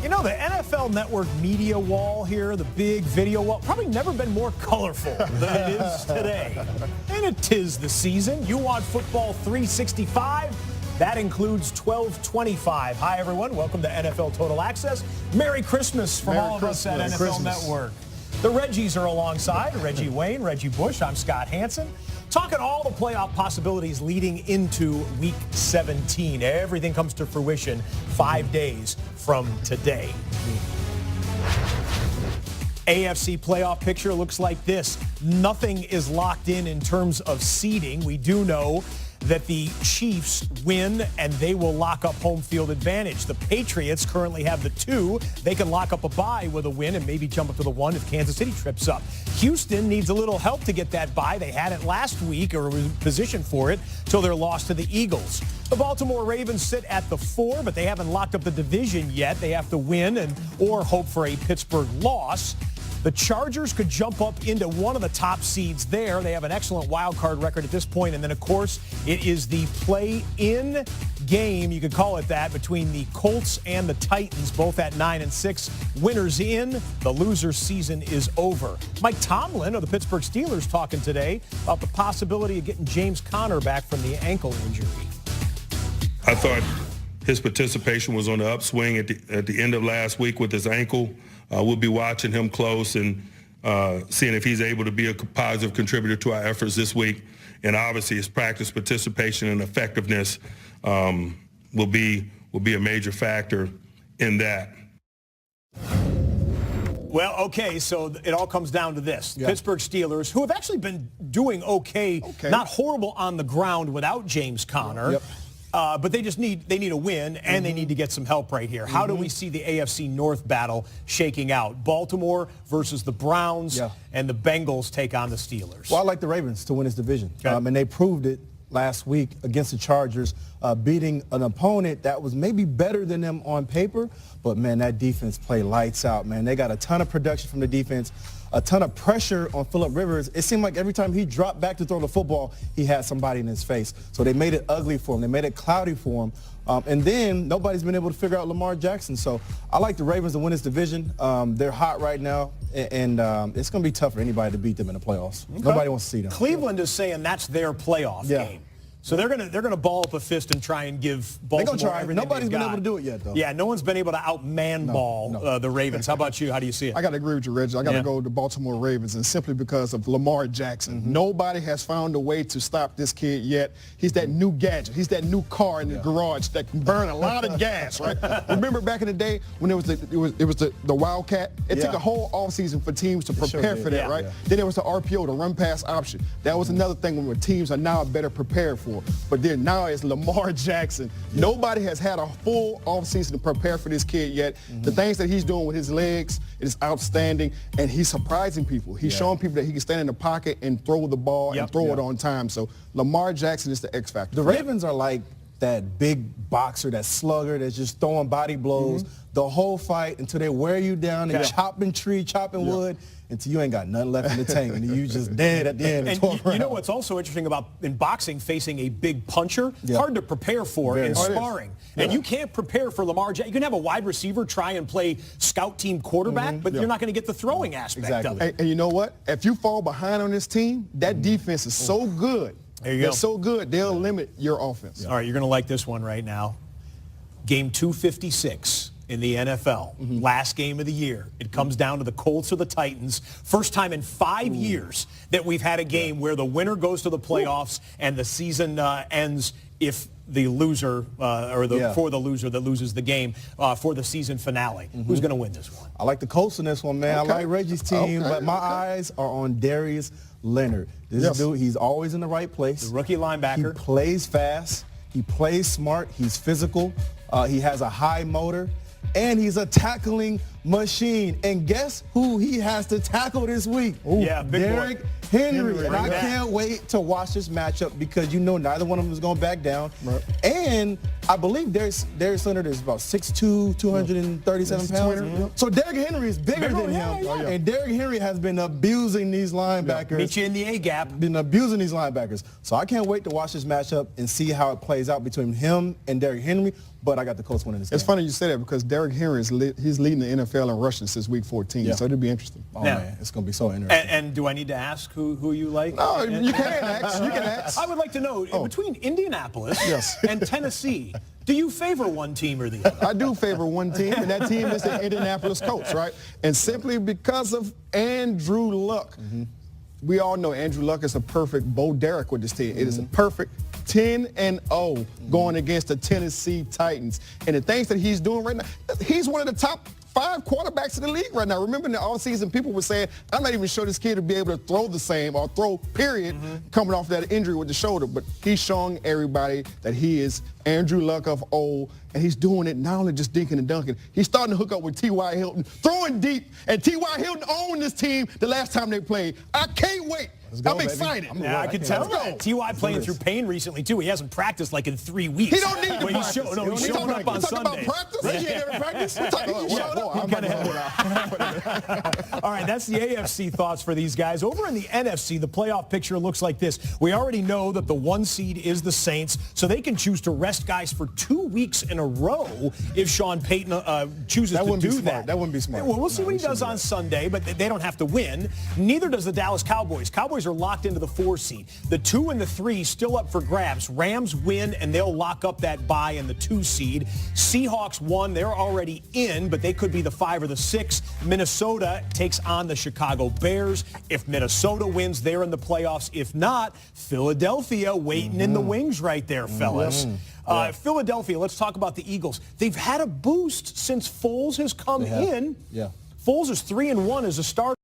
You know, the NFL Network media wall here, the big video wall, probably never been more colorful than it is today. And it is the season. You want football 365? That includes 1225. Hi, everyone. Welcome to NFL Total Access. Merry Christmas from all of us at NFL Network. The Reggies are alongside. Reggie Wayne, Reggie Bush. I'm Scott Hansen. Talking all the playoff possibilities leading into Week 17. Everything comes to fruition 5 days from today. AFC playoff picture looks like this. Nothing is locked in terms of seeding. We do know that the Chiefs win and they will lock up home field advantage. The Patriots currently have the 2. They can lock up a bye with a win and maybe jump up to the 1 if Kansas City trips up. Houston needs a little help to get that bye. They had it last week or was positioned for it till their loss to the Eagles. The Baltimore Ravens sit at the 4, but they haven't locked up the division yet. They have to win or hope for a Pittsburgh loss. The Chargers could jump up into one of the top seeds there. They have an excellent wild card record at this point. And then, of course, it is the play-in game, you could call it that, between the Colts and the Titans, both at 9-6. Winners in, the loser season is over. Mike Tomlin of the Pittsburgh Steelers talking today about the possibility of getting James Conner back from the ankle injury. I thought his participation was on the upswing at the end of last week with his ankle. We'll be watching him close and seeing if he's able to be a positive contributor to our efforts this week. And obviously his practice participation and effectiveness will be a major factor in that. Well, okay, so it all comes down to this. Yeah. Pittsburgh Steelers, who have actually been doing okay, not horrible on the ground without James Conner. Yep. But they need a win, and they need to get some help right here. How do we see the AFC North battle shaking out? Baltimore versus the Browns, and the Bengals take on the Steelers. Well, I like the Ravens to win this division, and they proved it last week against the Chargers, beating an opponent that was maybe better than them on paper. But, man, that defense played lights out, man. They got a ton of production from the defense, a ton of pressure on Phillip Rivers. It seemed like every time he dropped back to throw the football, he had somebody in his face. So they made it ugly for him. They made it cloudy for him. And then nobody's been able to figure out Lamar Jackson. So I like the Ravens to win this division. They're hot right now, and it's going to be tough for anybody to beat them in the playoffs. Okay. Nobody wants to see them. Cleveland is saying that's their playoff game. So they're gonna ball up a fist and try and give Baltimore everything. Nobody's been able to do it yet, though. Yeah, no one's been able to ball the Ravens. How about you? How do you see it? I got to agree with you, Reggie. I got to go with the Baltimore Ravens, and simply because of Lamar Jackson. Nobody has found a way to stop this kid yet. He's that new gadget. He's that new car in the garage that can burn a lot of gas, right? Remember back in the day when it was the Wildcat? It took a whole offseason for teams to prepare for that, right? Then there was the RPO, the run pass option. That was another thing when teams are now better prepared for. But then now it's Lamar Jackson. Nobody has had a full offseason to prepare for this kid yet. The things that he's doing with his legs is outstanding, and he's surprising people. He's showing people that he can stand in the pocket and throw the ball and throw it on time. So Lamar Jackson is the X factor. The Ravens are like that big boxer, that slugger that's just throwing body blows the whole fight until they wear you down and chopping wood until you ain't got nothing left in the tank and you just dead at the end. And you know what's also interesting about in boxing, facing a big puncher, hard to prepare for in sparring. And you can't prepare for Lamar Jackson. You can have a wide receiver try and play scout team quarterback, but you're not going to get the throwing aspect of it. And you know what? If you fall behind on this team, that defense is so good. There you go. They're so good, they'll limit your offense. All right, you're going to like this one right now. Game 256 in the NFL, last game of the year. It comes down to the Colts or the Titans. First time in 5 years that we've had a game where the winner goes to the playoffs and the season ends if the loser for the loser that loses the game for the season finale. Who's going to win this one? I like the Colts in this one, man. I like Reggie's team, but my eyes are on Darius Leonard. This dude, he's always in the right place. The rookie linebacker. He plays fast. He plays smart. He's physical. He has a high motor. And he's a tackling machine. And guess who he has to tackle this week? Yeah, big boy. Derrick Henry. And I Bring can't wait to watch this matchup because you know neither one of them is going to back down. Right. And I believe Darius Leonard is about 6'2", 237 pounds. So Derrick Henry is bigger than him. yeah. And Derrick Henry has been abusing these linebackers. Meet you in the A-gap. Been abusing these linebackers. So I can't wait to watch this matchup and see how it plays out between him and Derrick Henry. But I got the Colts winning this game. It's funny you say that because Derrick Henry he's leading the NFL in rushing since week 14, Yeah. so it'll be interesting. Oh, Now- man, it's going to be so interesting. And do I need to ask who you like? No, you can ask. You can ask. I would like to know, between Indianapolis Yes. and Tennessee, do you favor one team or the other? I do favor one team, and that team is the Indianapolis Colts, right? And simply because of Andrew Luck. We all know Andrew Luck is a perfect Bo Derek with this team. It is a perfect 10-0 going against the Tennessee Titans. And the things that he's doing right now, he's one of the top 5 quarterbacks in the league right now. Remember in the offseason, people were saying, I'm not even sure this kid will be able to throw the same or throw, period, coming off that injury with the shoulder. But he's showing everybody that he is Andrew Luck of old, and he's doing it not only just dinking and dunking. He's starting to hook up with T.Y. Hilton, throwing deep, and T.Y. Hilton owned this team the last time they played. I can't wait. I'm excited. Yeah, I can tell that. T.Y. playing through pain recently, too. He hasn't practiced like in 3 weeks. He don't need to practice. He's showing up on Sunday. About practice? He ain't never practiced. We're talking about showing up. All right, that's the AFC thoughts for these guys. Over in the NFC, the playoff picture looks like this. We already know that the 1 seed is the Saints, so they can choose to rest guys for 2 weeks in a row if Sean Payton chooses to do that. That wouldn't be smart. Well, we'll see what he does on Sunday, but they don't have to win. Neither does the Dallas Cowboys. Cowboys are locked into the 4 seed. The 2 and the 3 still up for grabs. Rams win, and they'll lock up that bye in the 2 seed. Seahawks won. They're already in, but they could be the 5 or the 6. Minnesota takes on the Chicago Bears. If Minnesota wins, they're in the playoffs. If not, Philadelphia waiting in the wings right there, fellas. Philadelphia, let's talk about the Eagles. They've had a boost since Foles has come in. Yeah. Foles is 3-1 as a starter.